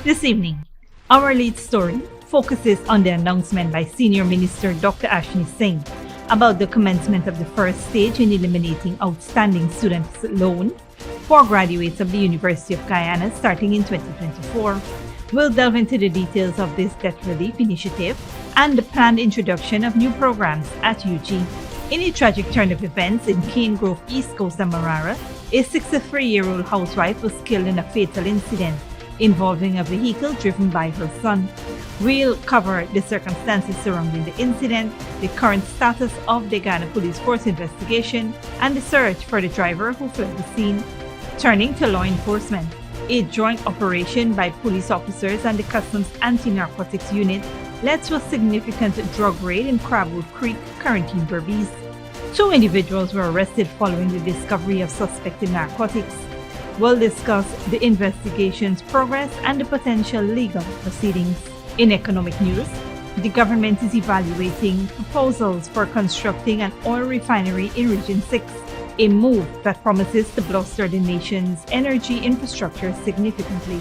This evening, our lead story focuses on the announcement by Senior Minister Dr. Ashni Singh about the commencement of the first stage in eliminating outstanding students' loan for graduates of the University of Guyana starting in 2024. We'll delve into the details of this debt relief initiative and the planned introduction of new programs at UG. In a tragic turn of events in Cane Grove, East Coast of Marara, a 63-year-old housewife was killed in a fatal incident involving a vehicle driven by her son. We'll cover the circumstances surrounding the incident, the current status of the Guyana Police Force investigation, and the search for the driver who fled the scene. Turning to law enforcement, a joint operation by police officers and the Customs Anti-Narcotics Unit led to a significant drug raid in Crabwood Creek, currently in Berbice. 2 individuals were arrested following the discovery of suspected narcotics. We'll discuss the investigation's progress and the potential legal proceedings. In economic news, the government is evaluating proposals for constructing an oil refinery in Region 6, a move that promises to bolster the nation's energy infrastructure significantly.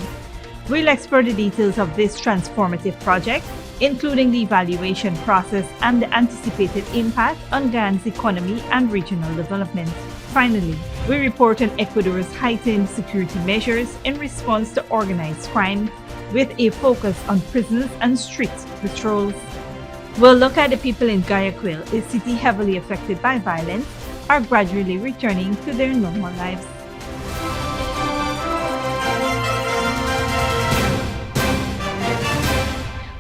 We'll explore the details of this transformative project, including the evaluation process and the anticipated impact on Guyana's economy and regional development. Finally, we report on Ecuador's heightened security measures in response to organized crime, with a focus on prisons and street patrols. We'll look at the people in Guayaquil, a city heavily affected by violence, are gradually returning to their normal lives.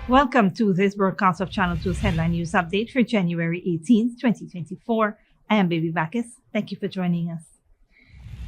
Welcome to this broadcast of Channel 2's Headline News Update for January 18th, 2024. I am Baby Bacchus. Thank you for joining us.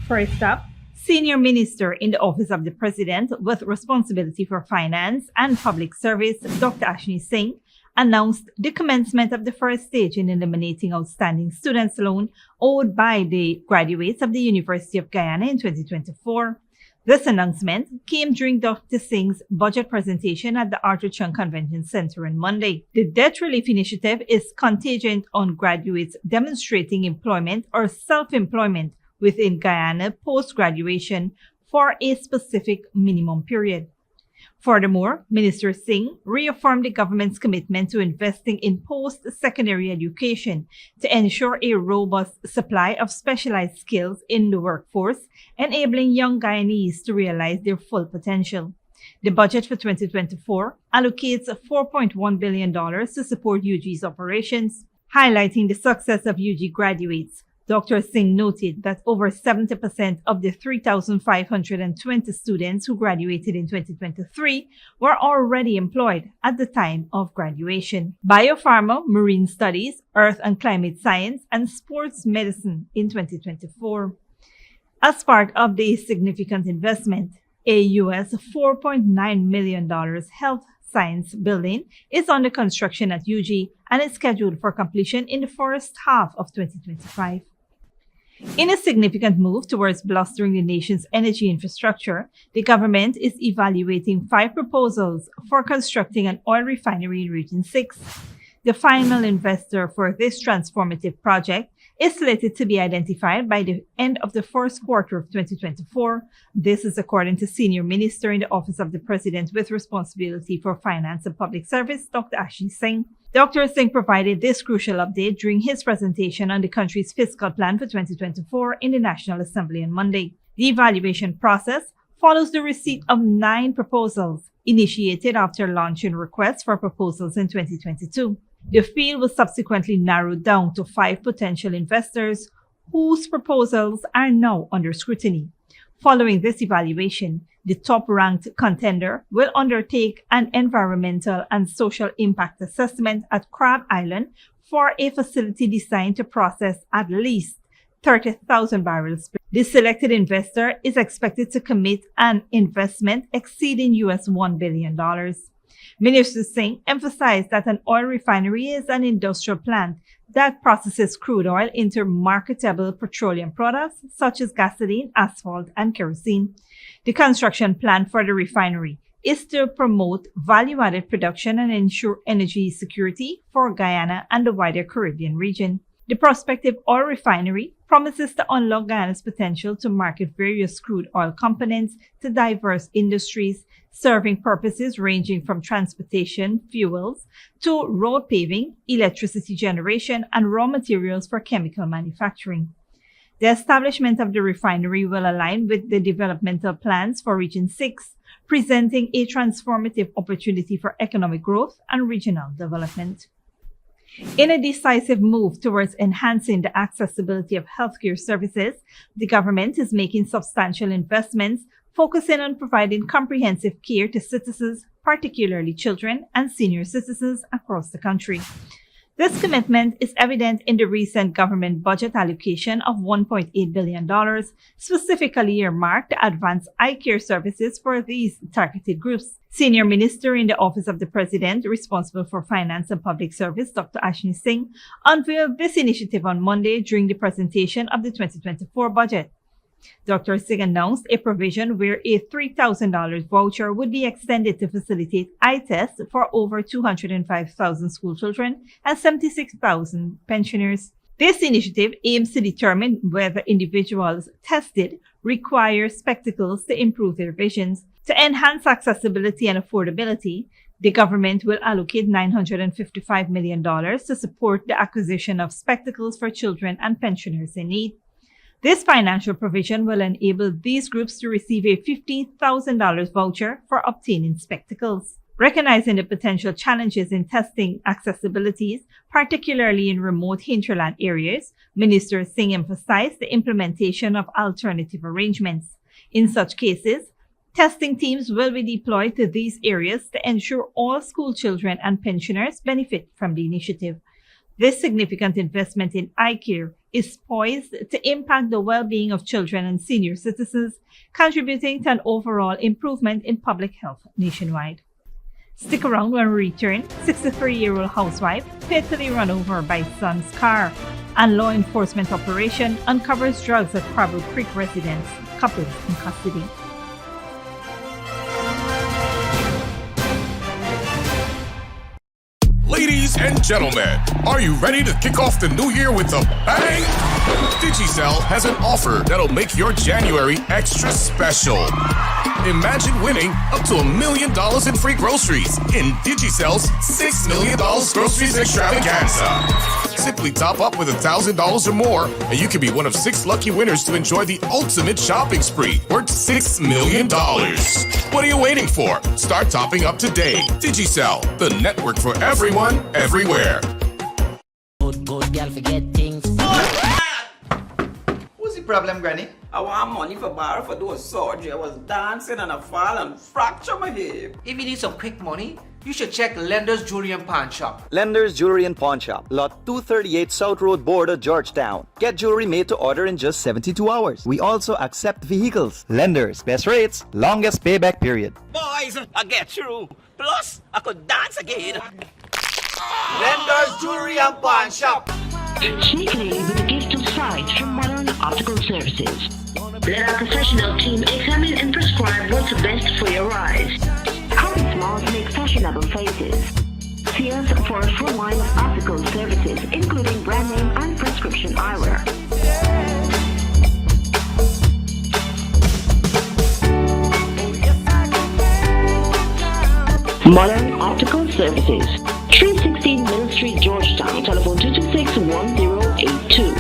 First up, Senior Minister in the Office of the President with responsibility for finance and public service, Dr. Ashni Singh, announced the commencement of the first stage in eliminating outstanding students' loan owed by the graduates of the University of Guyana in 2024. This announcement came during Dr. Singh's budget presentation at the Arthur Chung Convention Center on Monday. The debt relief initiative is contingent on graduates demonstrating employment or self-employment within Guyana post-graduation for a specific minimum period. Furthermore, Minister Singh reaffirmed the government's commitment to investing in post-secondary education to ensure a robust supply of specialized skills in the workforce, enabling young Guyanese to realize their full potential. The budget for 2024 allocates $4.1 billion to support UG's operations. Highlighting the success of UG graduates, Dr. Singh noted that over 70% of the 3,520 students who graduated in 2023 were already employed at the time of graduation. Biopharma, Marine Studies, Earth and Climate Science, and Sports Medicine in 2024. As part of the significant investment, a US $4.9 million health science building is under construction at UG and is scheduled for completion in the first half of 2025. In a significant move towards bolstering the nation's energy infrastructure, the government is evaluating 5 proposals for constructing an oil refinery in Region 6. The final investor for this transformative project is slated to be identified by the end of the first quarter of 2024. This is according to Senior Minister in the Office of the President with responsibility for finance and public service, Dr. Ashni Singh. Dr. Singh provided this crucial update during his presentation on the country's fiscal plan for 2024 in the National Assembly on Monday. The evaluation process follows the receipt of 9 proposals initiated after launching requests for proposals in 2022. The field was subsequently narrowed down to 5 potential investors whose proposals are now under scrutiny. Following this evaluation, the top-ranked contender will undertake an environmental and social impact assessment at Crab Island for a facility designed to process at least 30,000 barrels. The selected investor is expected to commit an investment exceeding US $1 billion. Minister Singh emphasized that an oil refinery is an industrial plant that processes crude oil into marketable petroleum products such as gasoline, asphalt, and kerosene. The construction plan for the refinery is to promote value-added production and ensure energy security for Guyana and the wider Caribbean region. The prospective oil refinery promises to unlock Guyana's potential to market various crude oil components to diverse industries, serving purposes ranging from transportation, fuels, to road paving, electricity generation, and raw materials for chemical manufacturing. The establishment of the refinery will align with the developmental plans for Region 6, presenting a transformative opportunity for economic growth and regional development. In a decisive move towards enhancing the accessibility of healthcare services, the government is making substantial investments focusing on providing comprehensive care to citizens, particularly children and senior citizens across the country. This commitment is evident in the recent government budget allocation of $1.8 billion, specifically earmarked to advance eye care services for these targeted groups. Senior Minister in the Office of the President, responsible for Finance and Public Service, Dr. Ashni Singh, unveiled this initiative on Monday during the presentation of the 2024 budget. Dr. Singh announced a provision where a $3,000 voucher would be extended to facilitate eye tests for over 205,000 school children and 76,000 pensioners. This initiative aims to determine whether individuals tested require spectacles to improve their visions. To enhance accessibility and affordability, the government will allocate $955 million to support the acquisition of spectacles for children and pensioners in need. This financial provision will enable these groups to receive a $15,000 voucher for obtaining spectacles. Recognizing the potential challenges in testing accessibilities, particularly in remote hinterland areas, Minister Singh emphasized the implementation of alternative arrangements. In such cases, testing teams will be deployed to these areas to ensure all school children and pensioners benefit from the initiative. This significant investment in eye care is poised to impact the well-being of children and senior citizens, contributing to an overall improvement in public health nationwide. Stick around when we return. 63-year-old housewife fatally run over by son's car, and law enforcement operation uncovers drugs at Crabble Creek residence, couples in custody. Ladies and gentlemen, are you ready to kick off the new year with a bang? Digicel has an offer that'll make your January extra special. Imagine winning up to $1 million in free groceries in Digicel's $6 million groceries extravaganza. Simply top up with $1,000 or more, and you could be one of 6 lucky winners to enjoy the ultimate shopping spree worth $6 million. What are you waiting for? Start topping up today. Digicel, the network for everyone, everywhere. Good girl forget things. What's the problem, Granny? I want money for borrow for those surgery. I was dancing and I fall and fracture my hip. If you need some quick money, you should check Lender's Jewelry and Pawn Shop. Lender's Jewelry and Pawn Shop, Lot 238 South Road Border, Georgetown. Get jewelry made to order in just 72 hours. We also accept vehicles. Lender's, best rates, longest payback period. Boys, I get through. Plus, I could dance again. Lender's Jewelry and Pawn Shop. Sneakily with a gift of sight from Modern Optical Services. Let our professional team examine and prescribe what's best for your eyes. Current smiles make fashionable faces. See us for a full line of optical services, including brand name and prescription eyewear. Modern Optical Services, 316 Middle Street, Georgetown. Telephone 226-1082.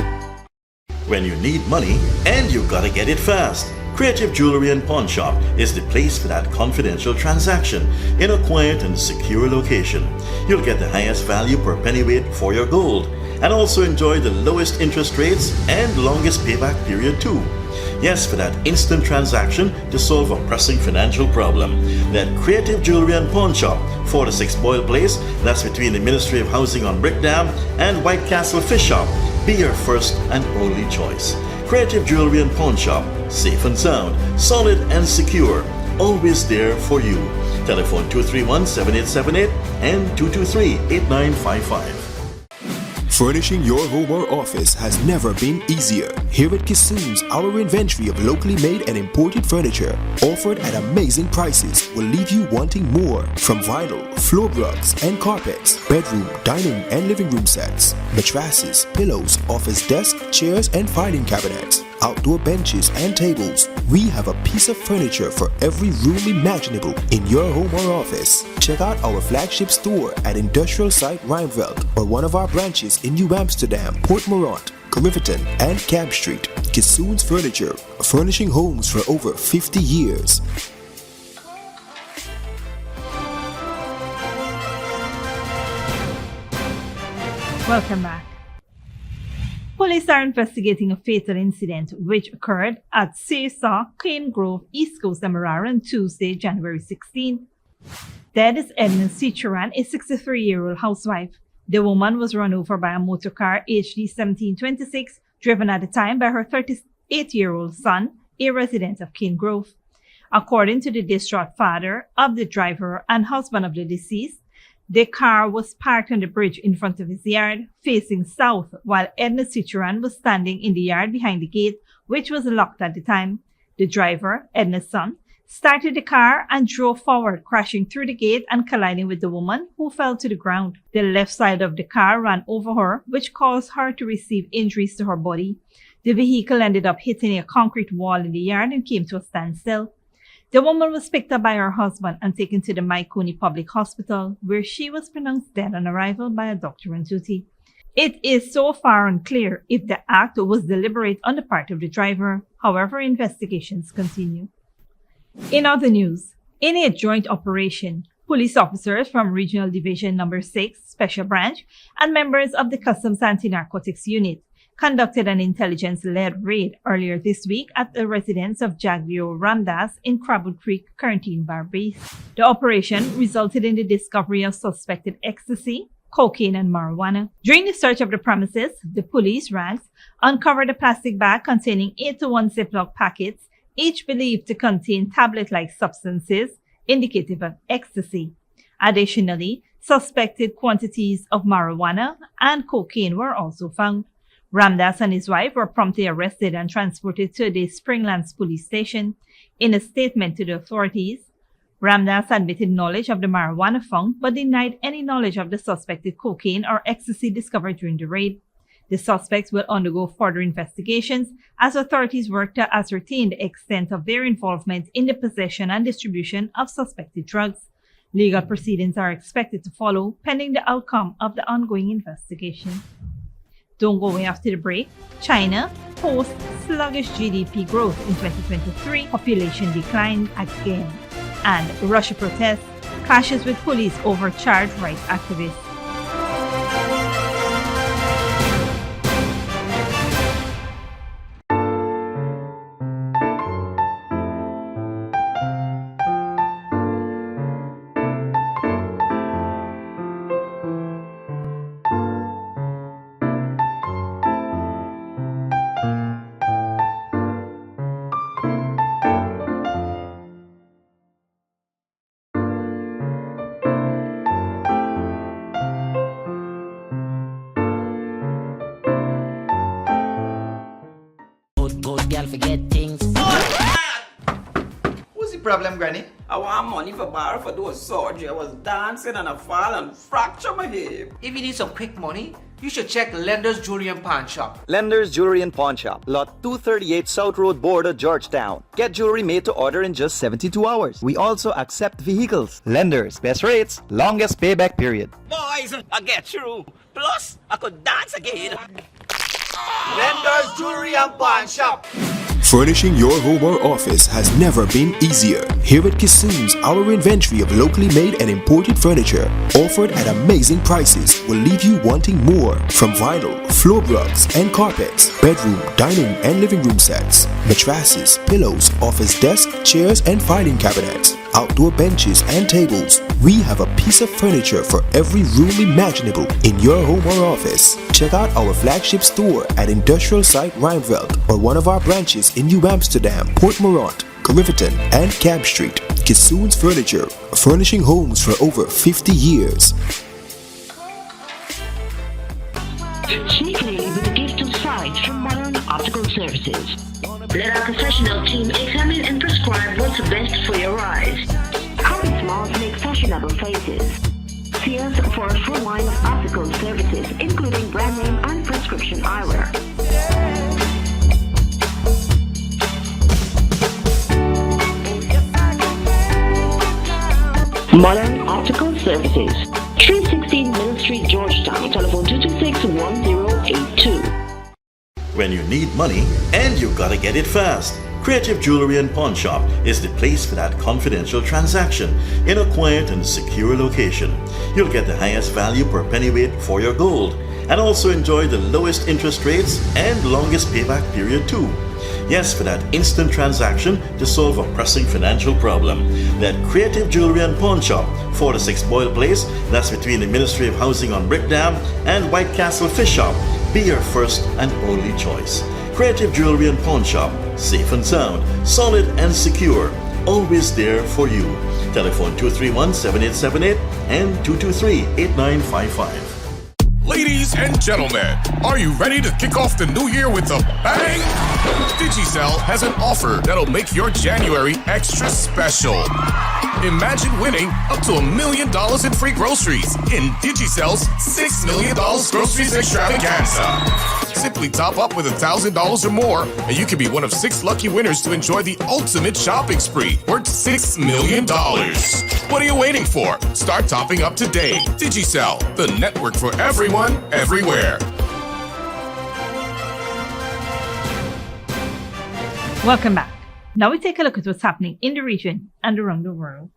When you need money and you gotta get it fast, Creative Jewelry and Pawn Shop is the place for that confidential transaction in a quiet and secure location. You'll get the highest value per pennyweight for your gold and also enjoy the lowest interest rates and longest payback period too. Yes, for that instant transaction to solve a pressing financial problem. That Creative Jewelry and Pawn Shop, 46 Boyle Place, that's between the Ministry of Housing on Brick Dam and White Castle Fish Shop. Be your first and only choice. Creative Jewelry and Pawn Shop, safe and sound, solid and secure, always there for you. Telephone 231-7878 and 223-8955. Furnishing your home or office has never been easier. Here at Kissoon's, our inventory of locally made and imported furniture, offered at amazing prices, will leave you wanting more. From vinyl, floor rugs and carpets, bedroom, dining and living room sets, mattresses, pillows, office desk, chairs and filing cabinets, outdoor benches and tables. We have a piece of furniture for every room imaginable in your home or office. Check out our flagship store at Industrial Site Rijnveld or one of our branches in New Amsterdam, Port Morant, Riverton and Camp Street. Kissoon's Furniture, furnishing homes for over 50 years. Welcome back. Police are investigating a fatal incident which occurred at Seesaw, Cane Grove, East Coast, Demerara on Tuesday, January 16. Dead is Edna Cicheran, a 63-year-old housewife. The woman was run over by a motor car HD 1726, driven at the time by her 38-year-old son, a resident of Cane Grove. According to the distraught father of the driver and husband of the deceased, the car was parked on the bridge in front of his yard, facing south, while Edna Cicheran was standing in the yard behind the gate, which was locked at the time. The driver, Edna's son, started the car and drove forward, crashing through the gate and colliding with the woman, who fell to the ground. The left side of the car ran over her, which caused her to receive injuries to her body. The vehicle ended up hitting a concrete wall in the yard and came to a standstill. The woman was picked up by her husband and taken to the Maikoni Public Hospital, where she was pronounced dead on arrival by a doctor on duty. It is so far unclear if the act was deliberate on the part of the driver. However, investigations continue. In other news, in a joint operation, police officers from Regional Division No. 6 Special Branch and members of the Customs Anti-Narcotics Unit conducted an intelligence-led raid earlier this week at the residence of Jaglio Ramdas in Crabwood Creek, Quarantine Bar Base. The operation resulted in the discovery of suspected ecstasy, cocaine, and marijuana. During the search of the premises, the police ranks uncovered a plastic bag containing 8 to 1 Ziploc packets, each believed to contain tablet-like substances indicative of ecstasy. Additionally, suspected quantities of marijuana and cocaine were also found. Ramdas and his wife were promptly arrested and transported to the Springlands police station. In a statement to the authorities, Ramdas admitted knowledge of the marijuana found but denied any knowledge of the suspected cocaine or ecstasy discovered during the raid. The suspects will undergo further investigations as authorities work to ascertain the extent of their involvement in the possession and distribution of suspected drugs. Legal proceedings are expected to follow pending the outcome of the ongoing investigation. Don't go away after the break. China posts sluggish GDP growth in 2023. Population declined again. And Russia protests, clashes with police over child rights activists. Good girl forget things. What's the problem, Granny? I want money for borrow for those surgery. I was dancing and I fall and fracture my hip. If you need some quick money, you should check Lender's Jewelry and Pawn Shop. Lender's Jewelry and Pawn Shop, lot 238 South Road Border, Georgetown. Get jewelry made to order in just 72 hours. We also accept vehicles. Lenders, best rates, longest payback period. Boys, I get through. Plus, I could dance again. Lender's Jewelry and Pawn Shop. Furnishing your home or office has never been easier. Here at Kissoon's, our inventory of locally made and imported furniture, offered at amazing prices, will leave you wanting more. From vinyl, floor rugs and carpets, bedroom, dining and living room sets, mattresses, pillows, office desk, chairs and filing cabinets, outdoor benches and tables. We have a piece of furniture for every room imaginable in your home or office. Check out our flagship store at Industrial Site Rijnveld or one of our branches in New Amsterdam, Port Morant, Riverton and Camp Street. Kissoon's Furniture, furnishing homes for over 50 years. Services. Let our professional team examine and prescribe what's best for your eyes. Common Smiles make fashionable faces. See us for a full line of optical services, including brand name and prescription eyewear. Modern Optical Services, 316 Mill Street, Georgetown, telephone 226-1082. When you need money and you gotta get it fast, Creative Jewelry and Pawn Shop is the place for that confidential transaction in a quiet and secure location. You'll get the highest value per pennyweight for your gold and also enjoy the lowest interest rates and longest payback period too. Yes, for that instant transaction to solve a pressing financial problem. That Creative Jewelry and Pawn Shop, 4-6 Boyle Place, that's between the Ministry of Housing on Brick Dam and White Castle Fish Shop, be your first and only choice. Creative Jewelry and Pawn Shop, safe and sound, solid and secure, always there for you. Telephone 231-7878 and 223-8955. Ladies and gentlemen, are you ready to kick off the new year with a bang? Digicel has an offer that'll make your January extra special. Imagine winning up to $1 million in free groceries in Digicel's $6 million groceries extravaganza. Simply top up with $1,000 or more, and you can be one of 6 lucky winners to enjoy the ultimate shopping spree worth $6 million. What are you waiting for? Start topping up today. Digicel, the network for everyone, everywhere. Welcome back. Now we take a look at what's happening in the region and around the world.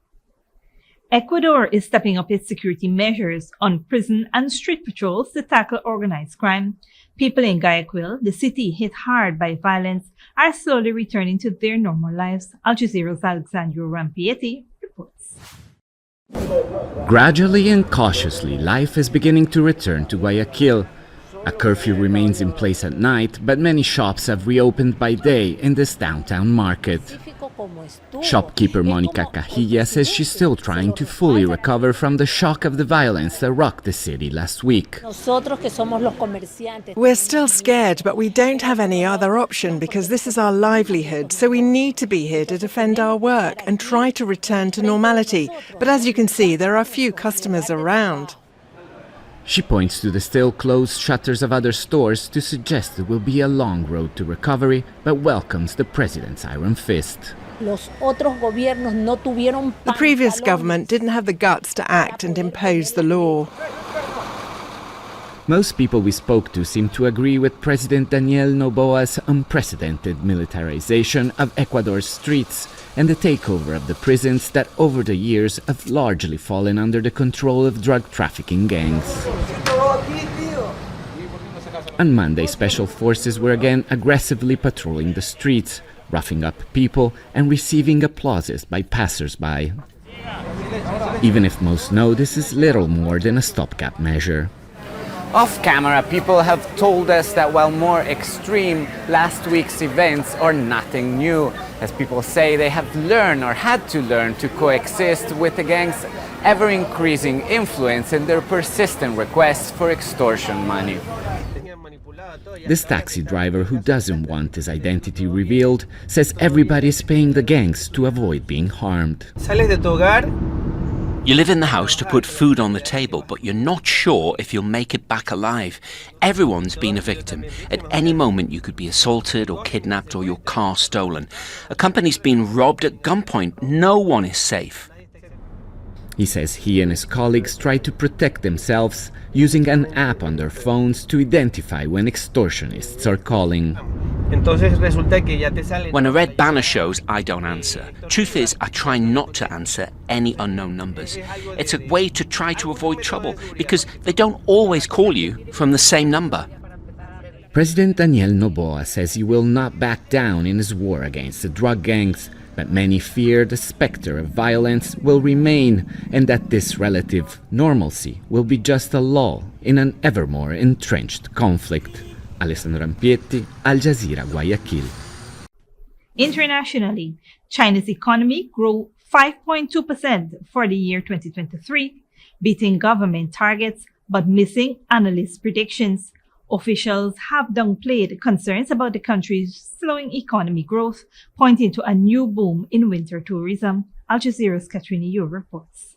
Ecuador is stepping up its security measures on prison and street patrols to tackle organized crime. People in Guayaquil, the city hit hard by violence, are slowly returning to their normal lives. Al Jazeera's Alexandro Rampietti reports. Gradually and cautiously, life is beginning to return to Guayaquil. A curfew remains in place at night, but many shops have reopened by day in this downtown market. Shopkeeper Monica Cajilla says she's still trying to fully recover from the shock of the violence that rocked the city last week. We're still scared, but we don't have any other option because this is our livelihood, so we need to be here to defend our work and try to return to normality. But as you can see, there are few customers around. She points to the still closed shutters of other stores to suggest it will be a long road to recovery, but welcomes the president's iron fist. The previous government didn't have the guts to act and impose the law. Most people we spoke to seem to agree with President Daniel Noboa's unprecedented militarization of Ecuador's streets and the takeover of the prisons that over the years have largely fallen under the control of drug trafficking gangs. On Monday, special forces were again aggressively patrolling the streets, roughing up people and receiving applauses by passers-by. Even if most know this is little more than a stopgap measure. Off camera, people have told us that while more extreme, last week's events are nothing new. As people say, they have learned or had to learn to coexist with the gang's ever-increasing influence and their persistent requests for extortion money. This taxi driver, who doesn't want his identity revealed, says everybody is paying the gangs to avoid being harmed. You live in the house to put food on the table, but you're not sure if you'll make it back alive. Everyone's been a victim. At any moment you could be assaulted or kidnapped or your car stolen. A company's been robbed at gunpoint. No one is safe. He says he and his colleagues try to protect themselves using an app on their phones to identify when extortionists are calling. When a red banner shows, I don't answer. Truth is, I try not to answer any unknown numbers. It's a way to try to avoid trouble because they don't always call you from the same number. President Daniel Noboa says he will not back down in his war against the drug gangs, but many fear the specter of violence will remain and that this relative normalcy will be just a lull in an ever more entrenched conflict. Alessandro Rampietti, Al Jazeera, Guayaquil. Internationally, China's economy grew 5.2% for the year 2023, beating government targets but missing analyst predictions. Officials have downplayed concerns about the country's slowing economy growth, pointing to a new boom in winter tourism. Al Jazeera's Katrina Yu reports.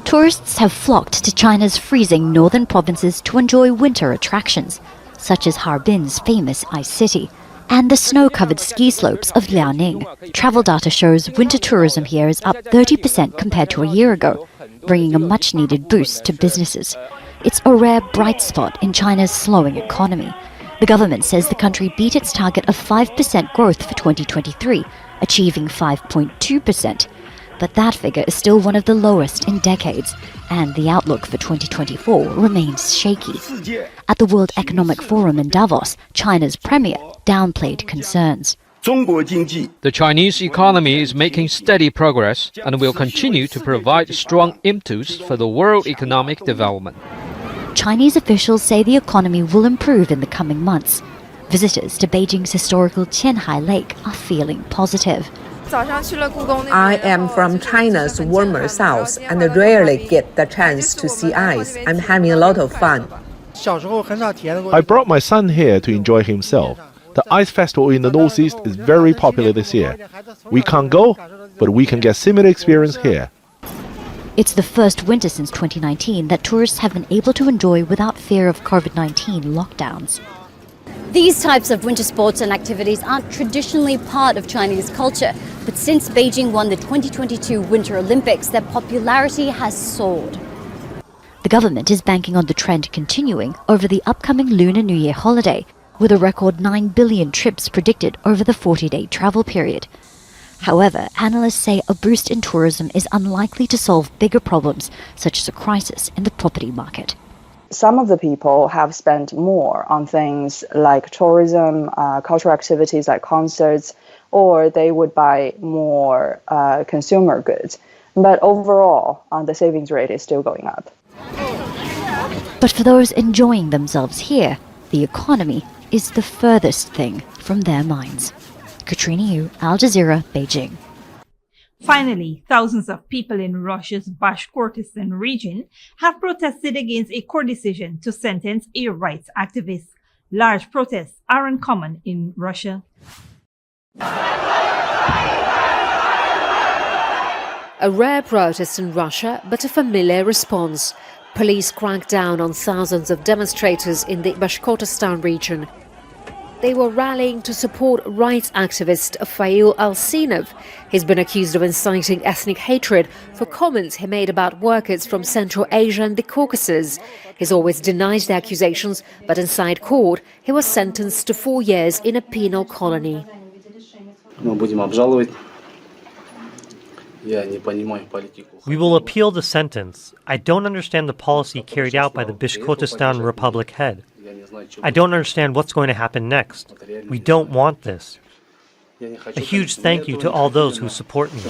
Tourists have flocked to China's freezing northern provinces to enjoy winter attractions, such as Harbin's famous Ice City and the snow-covered ski slopes of Liaoning. Travel data shows winter tourism here is up 30% compared to a year ago, bringing a much-needed boost to businesses. It's a rare bright spot in China's slowing economy. The government says the country beat its target of 5% growth for 2023, achieving 5.2%. But that figure is still one of the lowest in decades, and the outlook for 2024 remains shaky. At the World Economic Forum in Davos, China's premier downplayed concerns. The Chinese economy is making steady progress and will continue to provide strong impetus for the world economic development. Chinese officials say the economy will improve in the coming months. Visitors to Beijing's historical Qianhai Lake are feeling positive. I am from China's warmer south and rarely get the chance to see ice. I'm having a lot of fun. I brought my son here to enjoy himself. The ice festival in the northeast is very popular this year. We can't go, but we can get similar experience here. It's the first winter since 2019 that tourists have been able to enjoy without fear of COVID-19 lockdowns. These types of winter sports and activities aren't traditionally part of Chinese culture, but since Beijing won the 2022 Winter Olympics, their popularity has soared. The government is banking on the trend continuing over the upcoming Lunar New Year holiday, with a record 9 billion trips predicted over the 40-day travel period. However, analysts say a boost in tourism is unlikely to solve bigger problems, such as a crisis in the property market. Some of the people have spent more on things like tourism, cultural activities like concerts, or they would buy more consumer goods. But overall, the savings rate is still going up. But for those enjoying themselves here, the economy is the furthest thing from their minds. Katrina Yu, Al Jazeera, Beijing. Finally, thousands of people in Russia's Bashkortostan region have protested against a court decision to sentence a rights activist. Large protests are uncommon in Russia. A rare protest in Russia, but a familiar response. Police cracked down on thousands of demonstrators in the Bashkortostan region. They were rallying to support rights activist Fail Alsinov. He's been accused of inciting ethnic hatred for comments he made about workers from Central Asia and the Caucasus. He's always denied the accusations, but inside court, he was sentenced to 4 years in a penal colony. We will appeal the sentence. I don't understand the policy carried out by the Bashkortostan Republic head. I don't understand what's going to happen next. We don't want this. A huge thank you to all those who support me.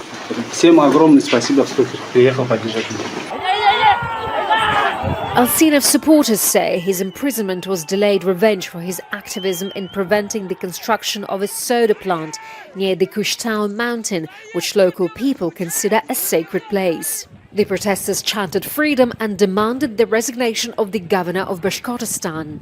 Alsinov's supporters say his imprisonment was delayed revenge for his activism in preventing the construction of a soda plant near the Kushtau mountain, which local people consider a sacred place. The protesters chanted freedom and demanded the resignation of the governor of Bashkortostan.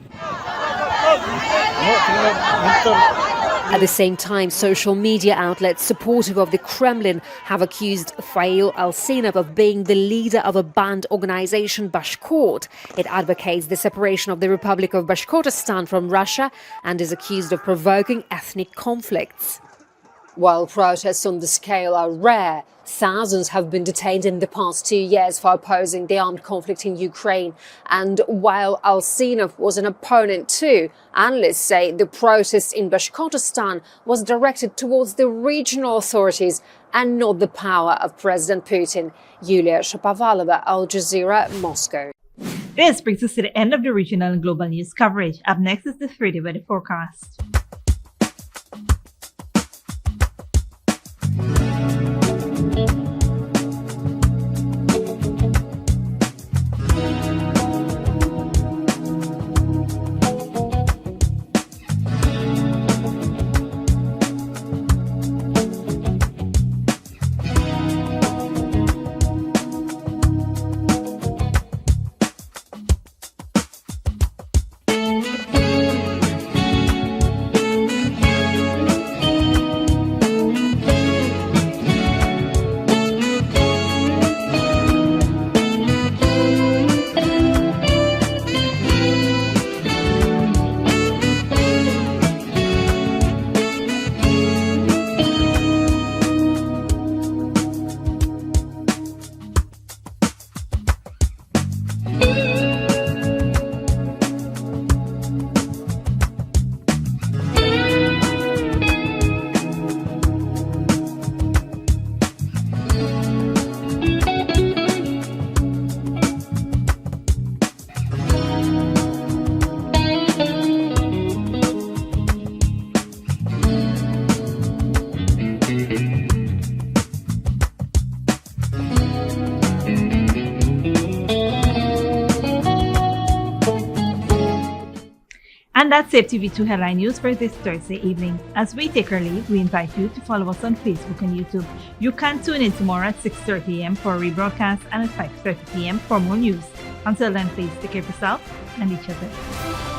At the same time, social media outlets supportive of the Kremlin have accused Fail Alsinov of being the leader of a banned organization, Bashkort. It advocates the separation of the Republic of Bashkortostan from Russia and is accused of provoking ethnic conflicts. While protests on the scale are rare, thousands have been detained in the past 2 years for opposing the armed conflict in Ukraine. And while Alsinov was an opponent too, analysts say the protest in Bashkortostan was directed towards the regional authorities and not the power of President Putin. Yulia Shapovalova, Al Jazeera, Moscow. This brings us to the end of the regional and global news coverage. Up next is the 3-day weather forecast. that's Safe TV2 Headline News for this Thursday evening. As we take our leave, we invite you to follow us on Facebook and YouTube. You can tune in tomorrow at 6:30 a.m. for a rebroadcast and at 5:30 p.m. for more news. Until then, please take care of yourself and each other.